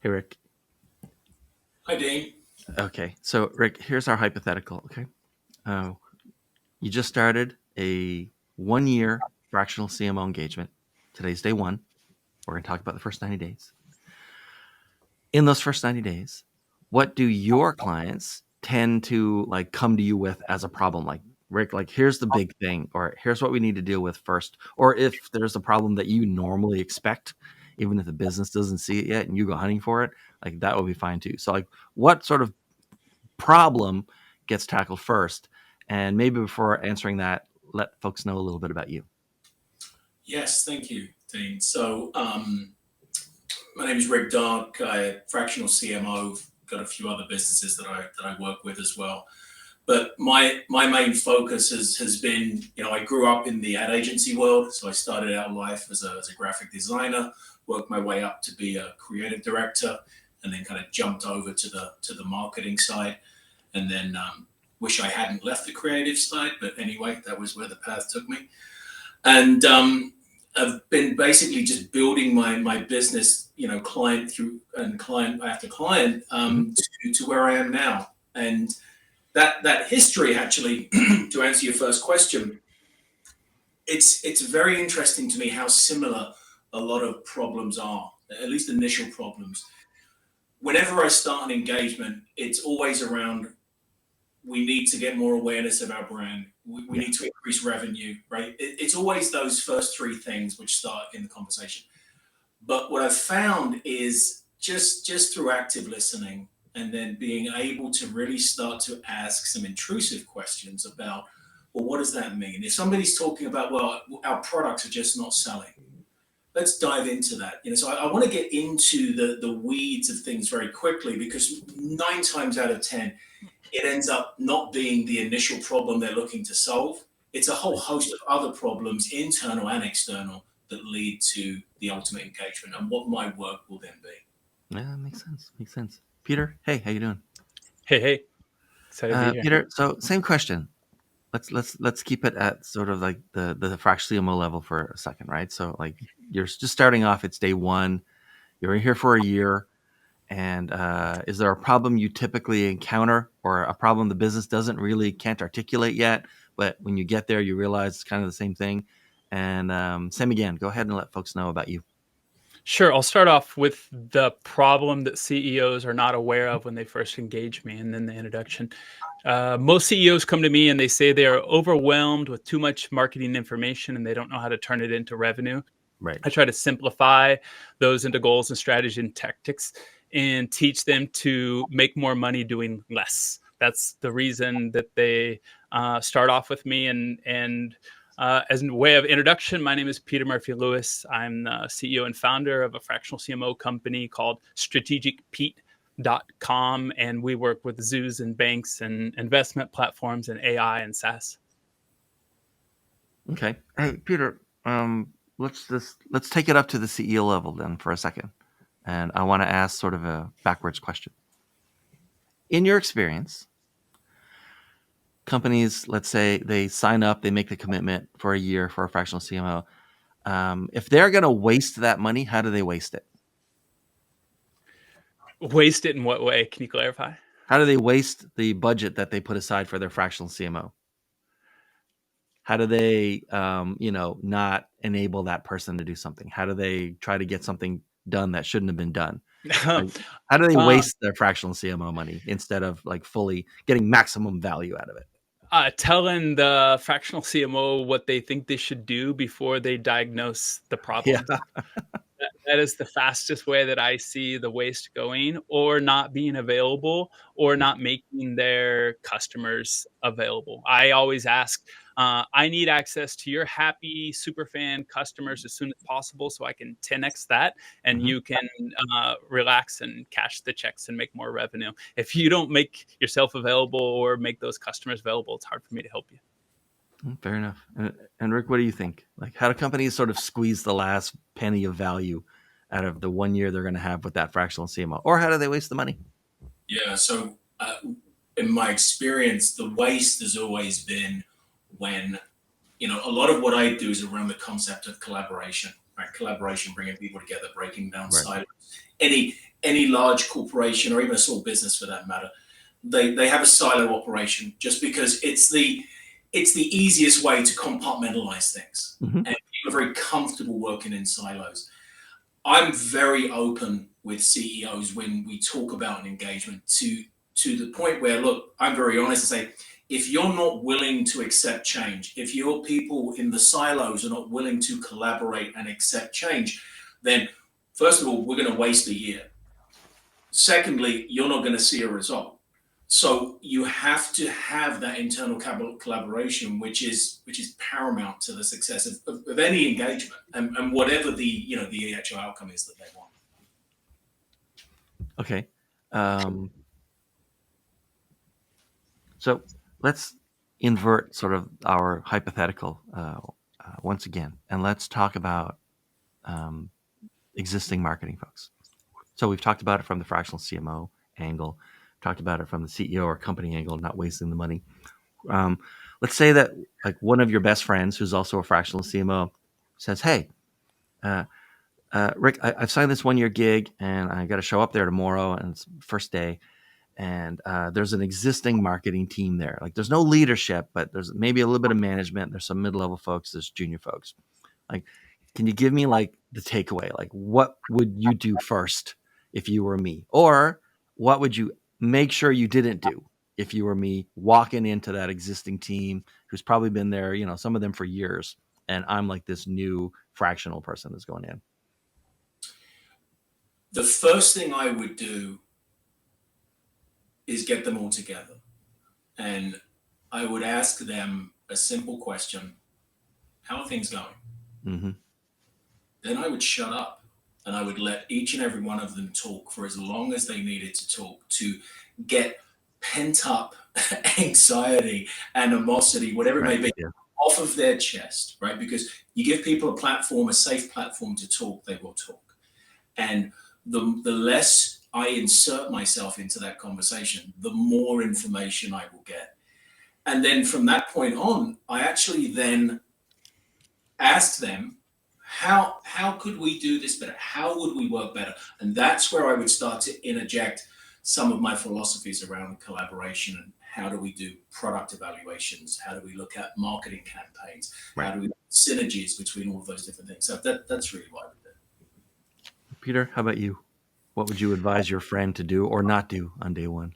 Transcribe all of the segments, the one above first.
Hey, Rick. Hi, Dean. Okay, so Rick, here's our hypothetical. Okay, you just started a 1 year fractional CMO engagement. Today's day one. We're going to talk about the first 90 days. In those first 90 days, what do your clients tend to like come to you with as a problem? Like, Rick, like here's the big thing, or here's what we need to deal with first. Or if there's a problem that you normally expect, even if the business doesn't see it yet and you go hunting for it, like that will be fine too. So like what sort of problem gets tackled first? And maybe before answering that, let folks know a little bit about you. Yes, thank you, Dean. My name is Rick Dark. I'm fractional CMO. Got a few other businesses that I work with as well. But my main focus has been, I grew up in the ad agency world. So I started out life as a graphic designer, worked my way up to be a creative director, and then kind of jumped over to the marketing side. And then wish I hadn't left the creative side. But anyway, that was where the path took me. And I've been basically just building my business, client after client, to where I am now. And that history, actually, to answer your first question, it's very interesting to me how similar a lot of problems are, at least initial problems. Whenever I start an engagement, it's always around, we need to get more awareness of our brand. We Yeah. need to increase revenue, right? It's always those first three things which start in the conversation. But what I've found is just through active listening and then being able to really start to ask some intrusive questions about, well, what does that mean? If somebody's talking about, well, our products are just not selling, let's dive into that. So I want to get into the weeds of things very quickly, because 9 times out of 10, it ends up not being the initial problem they're looking to solve. It's a whole host of other problems, internal and external, that lead to the ultimate engagement and what my work will then be. Yeah, makes sense. Makes sense. Peter, hey, how you doing? Hey, excited to be here. Peter, so same question. Let's keep it at sort of like the fractional CMO level for a second, right? So like you're just starting off. It's day one. You're here for a year, and is there a problem you typically encounter, or a problem the business can't articulate yet, but when you get there, you realize it's kind of the same thing? And same again. Go ahead and let folks know about you. Sure, I'll start off with the problem that CEOs are not aware of when they first engage me, and then the introduction. Most CEOs come to me and they say they are overwhelmed with too much marketing information and they don't know how to turn it into revenue. Right. I try to simplify those into goals and strategy and tactics and teach them to make more money doing less. That's the reason that they start off with me. And as a way of introduction, my name is Peter Murphy Lewis. I'm the CEO and founder of a fractional CMO company called strategicpete.com, and we work with zoos and banks and investment platforms and AI and SaaS. Okay. Hey, Peter. Let's take it up to the CEO level then for a second, and I want to ask sort of a backwards question. In your experience, companies, let's say they sign up, they make the commitment for a year for a fractional CMO. If they're going to waste that money, how do they waste it? Waste it in what way? Can you clarify? How do they waste the budget that they put aside for their fractional CMO? How do they, not enable that person to do something? How do they try to get something done that shouldn't have been done? Like, how do they waste their fractional CMO money instead of like fully getting maximum value out of it? Telling the fractional CMO what they think they should do before they diagnose the problem. Yeah. That is the fastest way that I see the waste going, or not being available, or not making their customers available. I always ask, I need access to your happy superfan customers as soon as possible so I can 10x that, and you can relax and cash the checks and make more revenue. If you don't make yourself available or make those customers available, it's hard for me to help you. Fair enough. And Rick, what do you think? Like, how do companies sort of squeeze the last penny of value out of the 1 year they're going to have with that fractional CMO, or how do they waste the money? Yeah. So, in my experience, the waste has always been when, a lot of what I do is around the concept of collaboration, right? Collaboration, bringing people together, breaking down Right. silos. Any any large corporation or even a small business for that matter, they have a silo operation just because it's the easiest way to compartmentalize things, Mm-hmm. and people are very comfortable working in silos. I'm very open with CEOs when we talk about an engagement to the point where, look, I'm very honest and say, if you're not willing to accept change, if your people in the silos are not willing to collaborate and accept change, then first of all, we're going to waste a year. Secondly, you're not going to see a result. So you have to have that internal collaboration, which is paramount to the success of any engagement, and whatever the actual outcome is that they want. Okay. So let's invert sort of our hypothetical once again, and let's talk about existing marketing folks. So we've talked about it from the fractional CMO angle, talked about it from the CEO or company angle, not wasting the money. Let's say that like one of your best friends, who's also a fractional CMO, says, "Hey, Rick, I've signed this 1-year gig, and I got to show up there tomorrow, and it's first day. And there's an existing marketing team there. Like there's no leadership, but there's maybe a little bit of management. There's some mid-level folks, there's junior folks. Like, can you give me like the takeaway? Like, what would you do first if you were me? Or what would you make sure you didn't do if you were me walking into that existing team who's probably been there, some of them for years, and I'm like this new fractional person that's going in? The first thing I would do is get them all together. And I would ask them a simple question: how are things going? Mm-hmm. Then I would shut up and I would let each and every one of them talk for as long as they needed to talk to get pent up anxiety, animosity, whatever it may be, Yeah. off of their chest, right? Because you give people a platform, a safe platform to talk, they will talk. And the less I insert myself into that conversation, the more information I will get. And then from that point on, I actually then asked them, how could we do this better? How would we work better? And that's where I would start to interject some of my philosophies around collaboration and how do we do product evaluations? How do we look at marketing campaigns? Right. How do we synergies between all of those different things? So that's really what I would do. Peter, how about you? What would you advise your friend to do or not do on day one?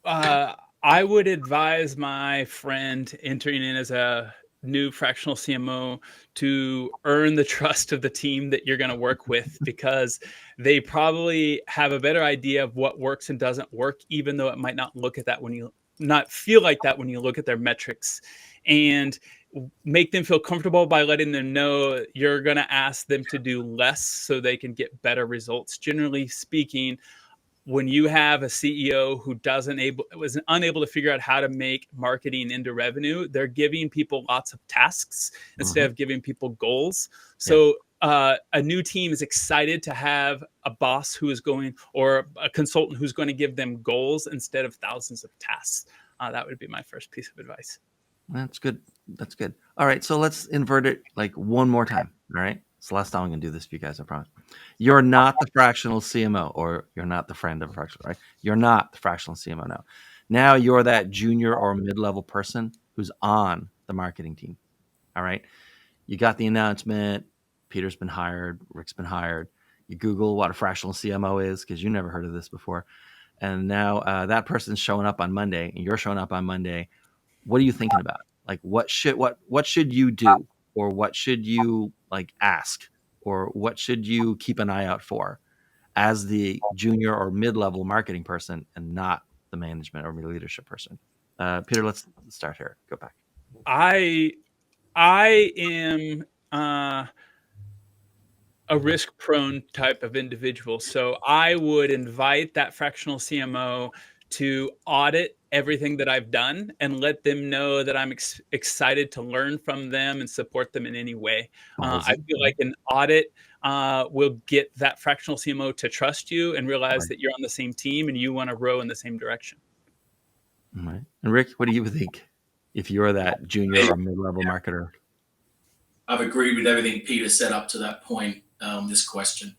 I would advise my friend entering in as a new fractional CMO to earn the trust of the team that you're going to work with, because they probably have a better idea of what works and doesn't work, even though it might not feel like that when you look at their metrics. And make them feel comfortable by letting them know you're going to ask them to do less so they can get better results. Generally speaking, when you have a CEO who was unable to figure out how to make marketing into revenue, they're giving people lots of tasks instead of giving people goals. So a new team is excited to have a boss who is going, or a consultant who's going to give them goals instead of thousands of tasks. That would be my first piece of advice. That's good. That's good. All right, so let's invert it like one more time. All right, it's the last time I'm gonna do this for you guys, I promise. You're not the fractional CMO, or you're not the friend of a fractional, right? You're not the fractional CMO now. Now you're that junior or mid-level person who's on the marketing team. All right, you got the announcement. Peter's been hired. Rick's been hired. You Google what a fractional CMO is because you never heard of this before, and now that person's showing up on Monday, and you're showing up on Monday. What are you thinking about? Like what should you do, or what should you like ask, or what should you keep an eye out for as the junior or mid-level marketing person and not the management or leadership person? Peter, let's start here. Go back. I am a risk-prone type of individual, so I would invite that fractional CMO to audit everything that I've done and let them know that I'm excited to learn from them and support them in any way. I feel like an audit will get that fractional CMO to trust you and realize that you're on the same team and you want to row in the same direction. All right. And Rick, what do you think if you're that junior or mid-level marketer? I've agreed with everything Peter said up to that point. This question,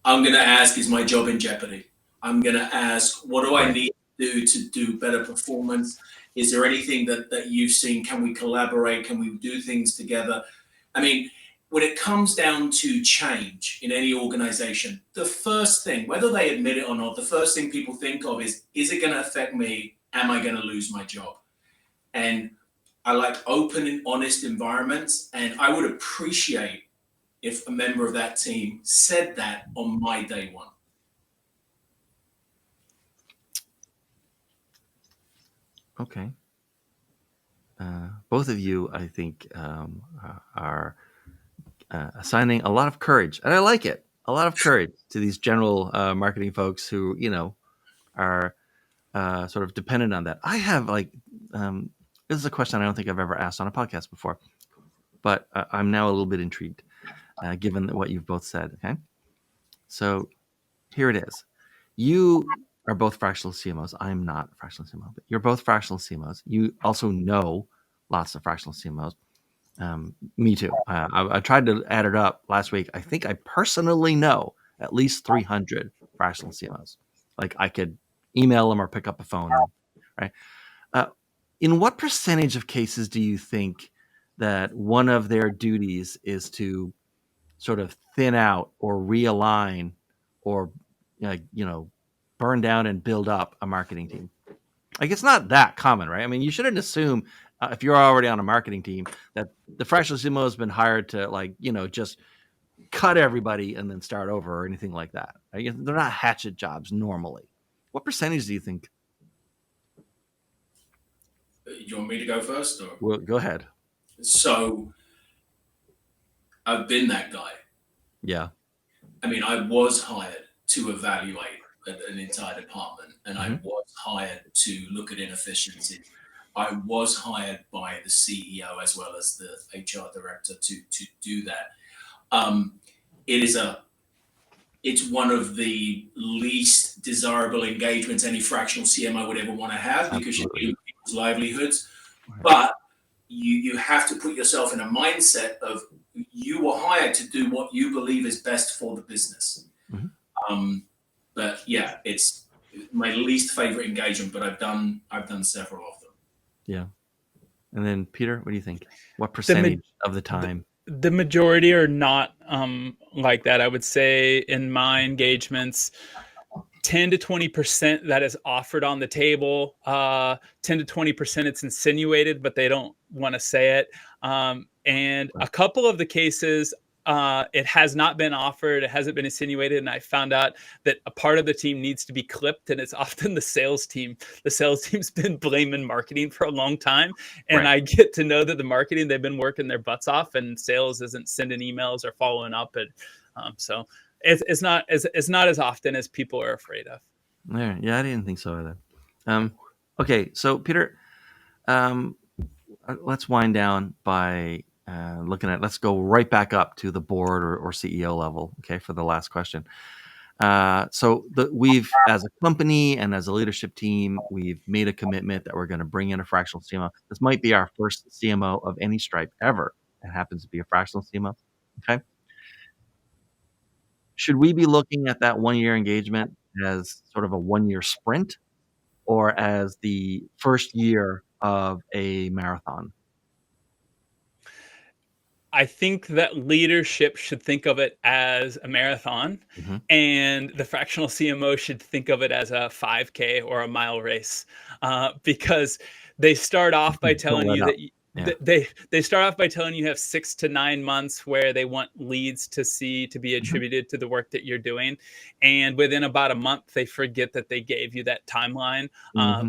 I'm going to ask, is my job in jeopardy? I'm going to ask, what do I Right. need to do better performance? Is there anything that you've seen? Can we collaborate? Can we do things together? I mean, when it comes down to change in any organization, the first thing, whether they admit it or not, the first thing people think of is it going to affect me? Am I going to lose my job? And I like open and honest environments. And I would appreciate if a member of that team said that on my day one. Okay. Both of you, I think, are assigning a lot of courage, and I like it. A lot of courage to these general marketing folks who, are sort of dependent on that. I have this is a question I don't think I've ever asked on a podcast before, but I'm now a little bit intrigued, given what you've both said. Okay, so here it is. You are both fractional CMOs. I'm not a fractional CMO, but you're both fractional CMOs. You also know lots of fractional CMOs. Me too. I tried to add it up last week. I think I personally know at least 300 fractional CMOs. Like I could email them or pick up a phone, right? Uh, in what percentage of cases do you think that one of their duties is to sort of thin out or realign or burn down and build up a marketing team? Like it's not that common, right? I mean, you shouldn't assume if you're already on a marketing team that the fractional CMO has been hired to just cut everybody and then start over or anything like that. Right? They're not hatchet jobs normally. What percentage do you think? You want me to go first? Or? Well, go ahead. So I've been that guy. Yeah. I mean, I was hired to evaluate an entire department, and I was hired to look at inefficiencies. I was hired by the CEO as well as the HR director to do that. It's one of the least desirable engagements any fractional CMO would ever want to have because you're dealing with people's livelihoods. Right. But you have to put yourself in a mindset of you were hired to do what you believe is best for the business. But yeah, it's my least favorite engagement, but I've done several of them. Yeah. And then Peter, what do you think? What percentage of the time? The majority are not like that. I would say in my engagements, 10 to 20% that is offered on the table. 10 to 20% it's insinuated, but they don't want to say it. And a couple of the cases, it has not been offered. It hasn't been insinuated. And I found out that a part of the team needs to be clipped, and it's often the sales team. The sales team's been blaming marketing for a long time. And I get to know that the marketing, they've been working their butts off, and sales isn't sending emails or following up. And so it's not as often as people are afraid of. Yeah, I didn't think so either. Okay, so Peter, let's wind down by let's go right back up to the board or CEO level, okay, for the last question. So we've, as a company and as a leadership team, we've made a commitment that we're going to bring in a fractional CMO. This might be our first CMO of any stripe ever. It happens to be a fractional CMO, okay? Should we be looking at that 1-year engagement as sort of a 1-year sprint or as the first year of a marathon? I think that leadership should think of it as a marathon, and the fractional CMO should think of it as a 5K or a mile race, because they start off by telling you that they start off by telling you have 6 to 9 months where they want leads to be attributed to the work that you're doing, and within about a month they forget that they gave you that timeline.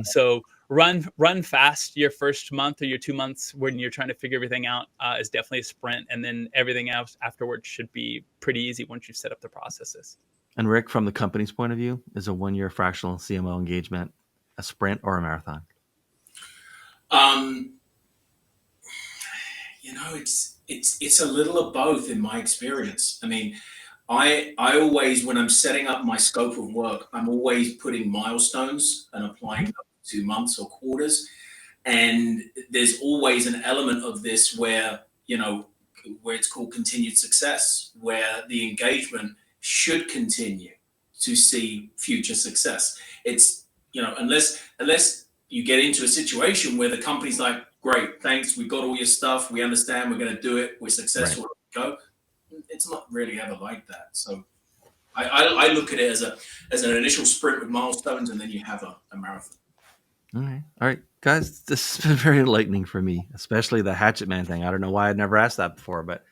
So run fast your first month or your 2 months when you're trying to figure everything out is definitely a sprint, and then everything else afterwards should be pretty easy once you've set up the processes. And Rick, from the company's point of view, is a 1-year fractional CMO engagement a sprint or a marathon? It's a little of both in my experience. I mean, I always, when I'm setting up my scope of work, I'm always putting milestones and applying them to months or quarters. And there's always an element of this where it's called continued success, where the engagement should continue to see future success. It's, unless you get into a situation where the company's like, great, thanks, we got all your stuff, we understand, we're going to do it, we're successful, go. It's not really ever like that. So I look at it as an initial sprint with milestones, and then you have a marathon. All right, guys, this has been very enlightening for me, especially the Hatchet Man thing. I don't know why I'd never asked that before, but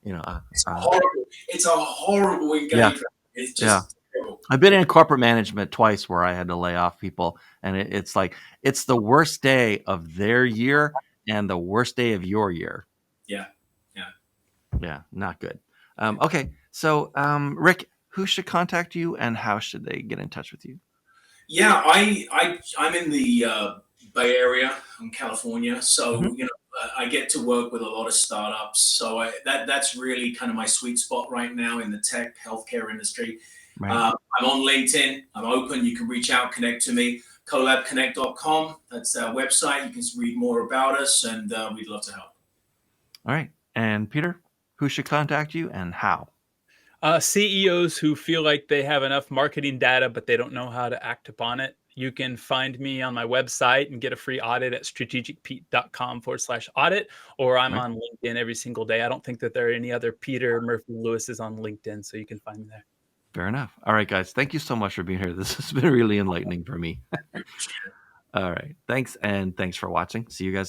it's horrible. It's a horrible engagement. It's just terrible. I've been in corporate management twice where I had to lay off people, and it's like it's the worst day of their year and the worst day of your year. Yeah, not good. Okay, so Rick, who should contact you, and how should they get in touch with you? Yeah, I'm in the Bay Area in California, so I get to work with a lot of startups. So that's really kind of my sweet spot right now in the tech healthcare industry. Right. I'm on LinkedIn. I'm open. You can reach out, connect to me. collabconnect.com. That's our website. You can read more about us, and we'd love to help. All right. And Peter, who should contact you and how? CEOs who feel like they have enough marketing data, but they don't know how to act upon it. You can find me on my website and get a free audit at strategicpete.com/audit, or I'm on LinkedIn every single day. I don't think that there are any other Peter Murphy Lewis's on LinkedIn, so you can find me there. Fair enough. All right, guys. Thank you so much for being here. This has been really enlightening for me. All right. Thanks. And thanks for watching. See you guys.